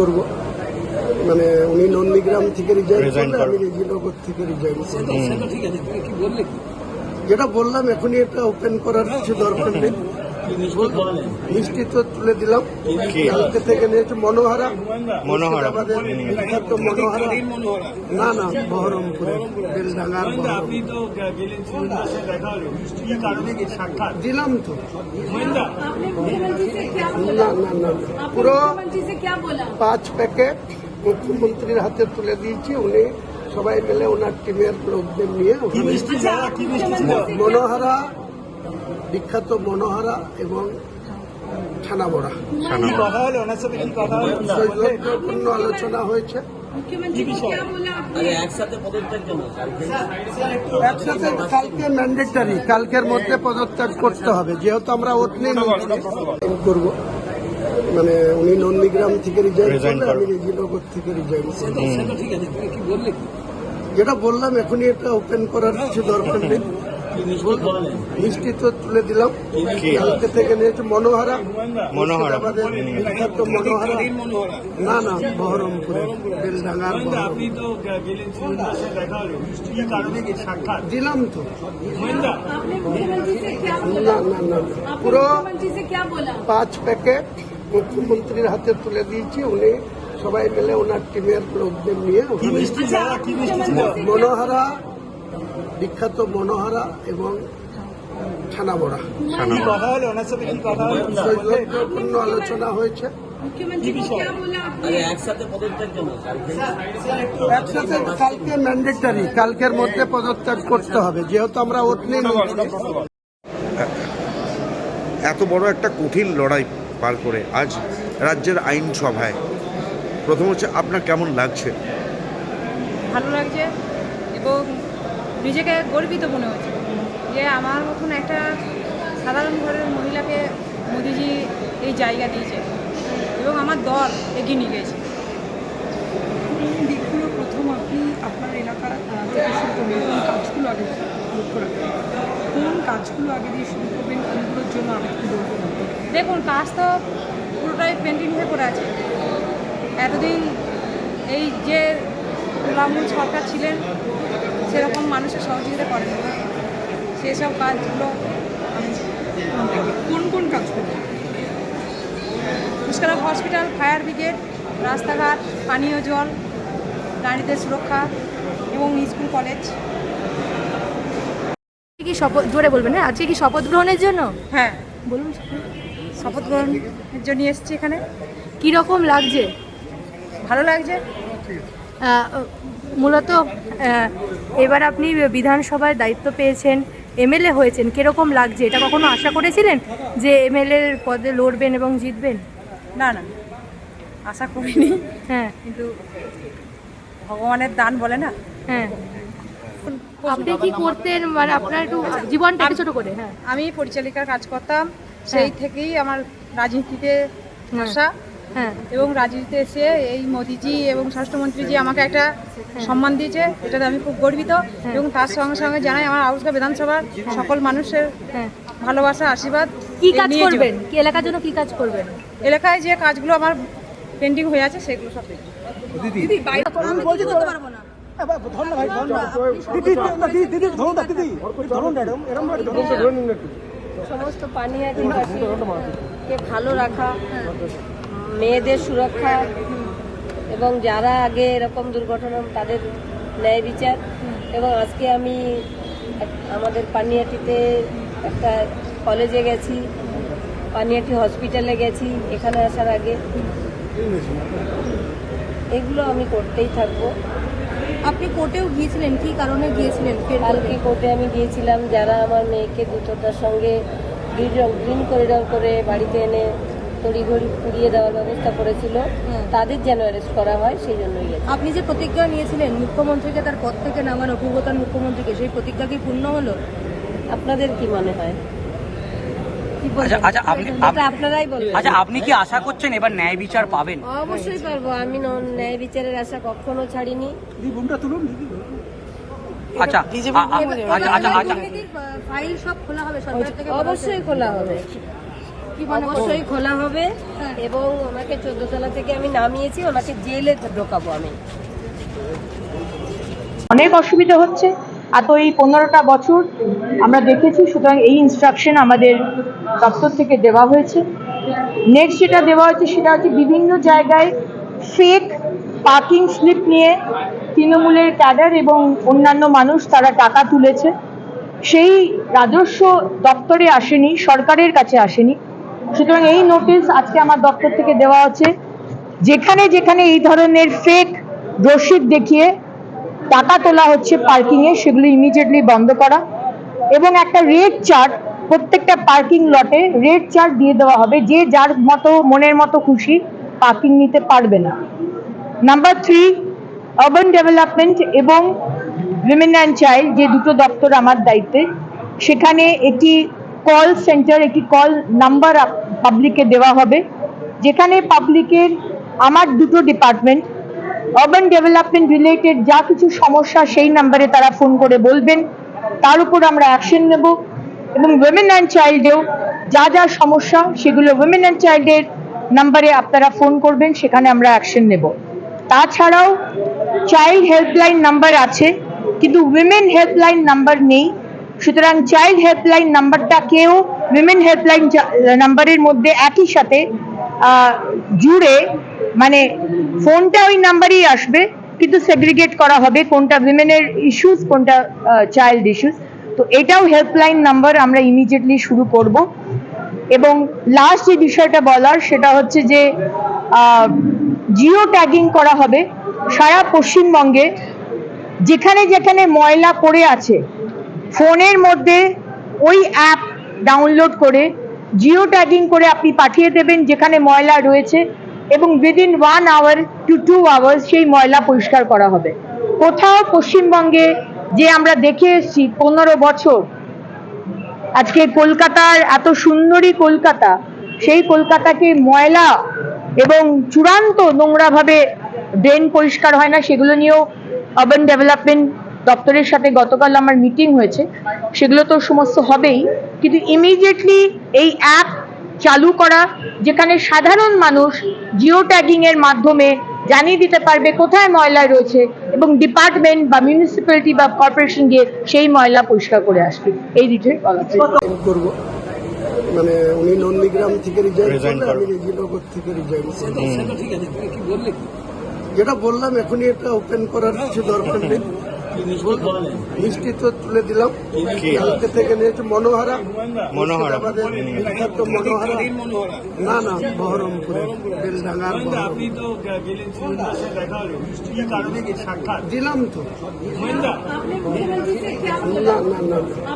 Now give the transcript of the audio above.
করব। মানে উনি নন্দীগ্রাম থেকে রিজাইন করলে আমি রেজিনগর থেকে রিজাইন করব। যেটা বললাম এখনই এটা ওপেন করার কিছু দরকার নেই। মিষ্টি তো তুলে দিলাম, কালকে থেকে নিয়েছে মনোহারা, মুর্শিদাবাদের বিখ্যাত মনোহারা। না না, বহরমপুরে বেলডাঙ্গার দিলাম তো। না না না, পুরো 5 প্যাকেট মুখ্যমন্ত্রীর হাতে তুলে দিয়েছি। উনি সবাই মিলে ওনার টিমের লোকদের নিয়ে মনোহারা, বিখ্যাত মনোহারা এবং ছানাবড়া পূর্ণ আলোচনা হয়েছে। একসাথে কালকে ম্যান্ডেটারি, কালকের মধ্যে পদত্যাগ করতে হবে, যেহেতু আমরা ওতনে করব। মানে উনি নন্দীগ্রাম থেকে রিজাইন করলে আমি রেজিনগর থেকে রিজাইন করব। যেটা বললাম এখনই এটা ওপেন করার কিছু দরকার নেই। মিষ্টি তো তুলে দিলাম, কালকে থেকে নিয়েছে মনোহারা, মুর্শিদাবাদের বিখ্যাত মনোহারা। না না, বহরমপুরে বেলডাঙ্গার দিলাম তো। না না না, পুরো 5 প্যাকেট মুখ্যমন্ত্রীর হাতে তুলে দিয়েছি। উনি সবাই মিলে ওনার টিমের লোকদের নিয়ে মনোহারা, বিখ্যাত মনোহারা এবং ছানাবড়া পূর্ণ আলোচনা হয়েছে। একসাথে কালকে ম্যান্ডেটারি, কালকের মধ্যে পদত্যাগ করতে হবে, যেহেতু আমরা ওতনে এত বড় একটা কঠিন লড়াই পার করে আজ রাজ্যের আইনসভায় প্রথম হচ্ছে, আপনার কেমন লাগছে? ভালো লাগছে এবং নিজেকে গর্বিত মনে হচ্ছে যে আমার মতন একটা সাধারণ ঘরের মহিলাকে মোদিজি এই জায়গা দিয়েছে এবং আমার দল এগিয়ে নিয়ে গেছে। দিকগুলো প্রথম আপনি আপনার এলাকা থেকে শুরু করবেন, কোন কাজগুলো আগে লক্ষ্য রাখবেন, কোন কাজগুলো আগে দিয়ে শুরু করবেন, কোনগুলোর জন্য আগে বলবেন? দেখুন, কাজ তো পুরোটাই পেন্টিং হয়ে পড়ে আছে। এতদিন এই যে তৃণমূল সরকার ছিলেন সেরকম মানুষের সহযোগিতা করেন না, সেসব কাজগুলো আমি কোন কোন কাজ করবেন? পুষ্করা হসপিটাল, ফায়ার ব্রিগেড, রাস্তাঘাট, পানীয় জল, নারীদের সুরক্ষা এবং স্কুল কলেজ। কি শপথ, জোরে বলবেন না, আজকে কি শপথ গ্রহণের জন্য? হ্যাঁ, বলুন। শপথ গ্রহণের জন্য এসেছি এখানে। কীরকম লাগছে? ভালো লাগছে। মূলত এবার আপনি বিধানসভায় দায়িত্ব পেয়েছেন, এমএলএ হয়েছেন, কীরকম লাগছে? এটা কখনো আশা করেছিলেন যে এমএলএর পদে লড়বেন এবং জিতবেন? না না, আশা করিনি। হ্যাঁ, কিন্তু ভগবানের দান বলে না। হ্যাঁ। আপনি কি করতেন, মানে আপনার একটু জীবনটা একটু ছোটো করে? হ্যাঁ, আমি পরিচালিকার কাজ করতাম, সেই থেকেই আমার রাজনীতিতে আসা। হ্যাঁ, এবং রাজনীতিতে এসে এই মোদিজি এবং স্বরাষ্ট্রমন্ত্রীজি আমাকে একটা সম্মান দিয়েছে, এটাতে আমি খুব গর্বিত। এবং তার সঙ্গে সঙ্গে জানাই আমার আউসগাঁ বিধানসভার সকল মানুষের ভালোবাসা, আশীর্বাদ। কি কাজ করবেন, কি এলাকার জন্য কি কাজ করবেন? এলাকায় যে কাজগুলো আমার পেন্ডিং হয়ে আছে সেগুলো সব সমস্ত পানিয়াকে ভালো রাখা, মেয়েদের সুরক্ষা এবং যারা আগে এরকম দুর্ঘটনা তাদের ন্যায় বিচার। এবং আজকে আমি আমাদের পানিয়াটিতে একটা কলেজে গেছি, পানিয়াটি হসপিটালে গেছি এখানে আসার আগে। এগুলো আমি করতেই থাকবো। আপনি কোর্টেও গিয়েছিলেন, কি কারণে গিয়েছিলেন? কালকে কোর্টে আমি গিয়েছিলাম, যারা আমার মেয়েকে দ্রুততার সঙ্গে গ্রিন করিডর করে বাড়িতে এনে তড়িঘড়ি পুড়িয়ে দেওয়ার ব্যবস্থা করেছিল, তাদের যেন অ্যারেস্ট করা হয় সেই জন্যই গেছে। আপনি যে প্রতিজ্ঞা নিয়েছিলেন মুখ্যমন্ত্রীকে তার পদ থেকে নামানো, পূর্বতন মুখ্যমন্ত্রীকে, সেই প্রতিজ্ঞা কি পূর্ণ হলো? আপনাদের কি মনে হয়? আপনারাই বলবেন। আচ্ছা, আপনি কি আশা করছেন এবার ন্যায় বিচার পাবেন? অবশ্যই পারবো। আমি ন্যায় বিচারের আশা কখনো ছাড়িনি। আচ্ছা, ফাইল সব খোলা হবে, সরকার থেকে অবশ্যই খোলা হবে। কি মনে করছেন? অবশ্যই খোলা হবে এবং ওনাকে 14 তলা থেকে আমি নামিয়েছি, ওনাকে জেলে ঢোকাবো আমি। অনেক অসুবিধা হচ্ছে। আর তো এই 15টা বছর আমরা দেখেছি, সুতরাং এই ইনস্ট্রাকশন আমাদের দপ্তর থেকে দেওয়া হয়েছে। নেক্সট যেটা দেওয়া হয়েছে সেটা হচ্ছে বিভিন্ন জায়গায় ফেক পার্কিং স্লিপ নিয়ে তৃণমূলের ক্যাডার এবং অন্যান্য মানুষ তারা টাকা তুলেছে। সেই রাজস্ব দপ্তরে আসেনি, সরকারের কাছে আসেনি। সুতরাং এই নোটিশ আজকে আমার দপ্তর থেকে দেওয়া হচ্ছে, যেখানে যেখানে এই ধরনের ফেক রসিদ দেখিয়ে টাকা তোলা হচ্ছে পার্কিংয়ে, সেগুলো ইমিডিয়েটলি বন্ধ করা এবং একটা রেট চার্ট প্রত্যেকটা পার্কিং লটে রেট চার্ট দিয়ে দেওয়া হবে, যে যার মতো মনের মতো খুশি পার্কিং নিতে পারবে না। নাম্বার 3, আরবান ডেভেলপমেন্ট এবং উইমেন অ্যান্ড চাইল্ড, যে দুটো দপ্তর আমার দায়িত্বে, সেখানে একটি কল সেন্টার, একটি কল নাম্বার পাবলিককে দেওয়া হবে, যেখানে পাবলিকের আমার দুটো ডিপার্টমেন্ট আরবান ডেভেলপমেন্ট রিলেটেড যা কিছু সমস্যা সেই নাম্বারে তারা ফোন করে বলবেন, তার উপর আমরা অ্যাকশন নেব। এবং উইমেন অ্যান্ড চাইল্ডেও যা যা সমস্যা সেগুলো উইমেন অ্যান্ড চাইল্ডের নাম্বারে আপনারা ফোন করবেন, সেখানে আমরা অ্যাকশন নেব। তাছাড়াও চাইল্ড হেল্পলাইন নাম্বার আছে, কিন্তু উইমেন হেল্পলাইন নাম্বার নেই। সুতরাং চাইল্ড হেল্পলাইন নাম্বারটাকেও উইমেন হেল্পলাইন নাম্বারের মধ্যে একই সাথে জুড়ে, মানে ফোনটা ওই নাম্বারই আসবে, কিন্তু সেগ্রিগেট করা হবে কোনটা উইমেনের ইস্যুস, কোনটা চাইল্ড ইস্যুস। তো এটাও হেল্পলাইন নাম্বার আমরা ইমিডিয়েটলি শুরু করব। এবং লাস্ট যে বিষয়টা বলার সেটা হচ্ছে যে জিও ট্যাগিং করা হবে সারা পশ্চিমবঙ্গে, যেখানে যেখানে ময়লা পড়ে আছে ফোনের মধ্যে ওই অ্যাপ ডাউনলোড করে জিও ট্যাগিং করে আপনি পাঠিয়ে দেবেন যেখানে ময়লা রয়েছে, এবং উইদিন 1 hour to 2 hours সেই ময়লা পরিষ্কার করা হবে। কোথাও পশ্চিমবঙ্গে যে আমরা দেখে এসেছি 15 বছর, আজকে কলকাতার এত সুন্দরী কলকাতা, সেই কলকাতাকে ময়লা এবং চূড়ান্ত নোংরাভাবে ড্রেন পরিষ্কার হয় না, সেগুলো নিয়েও আরবান ডেভেলপমেন্ট দপ্তরের সাথে গতকাল আমার মিটিং হয়েছে। সেগুলো তো সমস্ত হবেই, কিন্তু ইমিডিয়েটলি এই অ্যাপ চালু করা, যেখানে সাধারণ মানুষ জিও ট্যাগিং এর মাধ্যমে জানিয়ে দিতে পারবে কোথায় ময়লা রয়েছে, এবং ডিপার্টমেন্ট বা মিউনিসিপ্যালিটি বা কর্পোরেশন গিয়ে সেই ময়লা পরিষ্কার করে আসবে। এই দিকে করব, মানে উনি নন্দীগ্রাম থেকে রিজাইন করলে আমি রেজিনগর থেকে রিজাইন করব। যেটা বললাম এখনই এটা ওপেন করার কিছু দরকার নেই। মিষ্টি তো তুলে দিলাম, কালকে থেকে নিয়েছে মনোহারা, আমাদের বিখ্যাত মনোহারা, না না বহরমপুরে বেলডাঙ্গার দিলাম তো, না না না।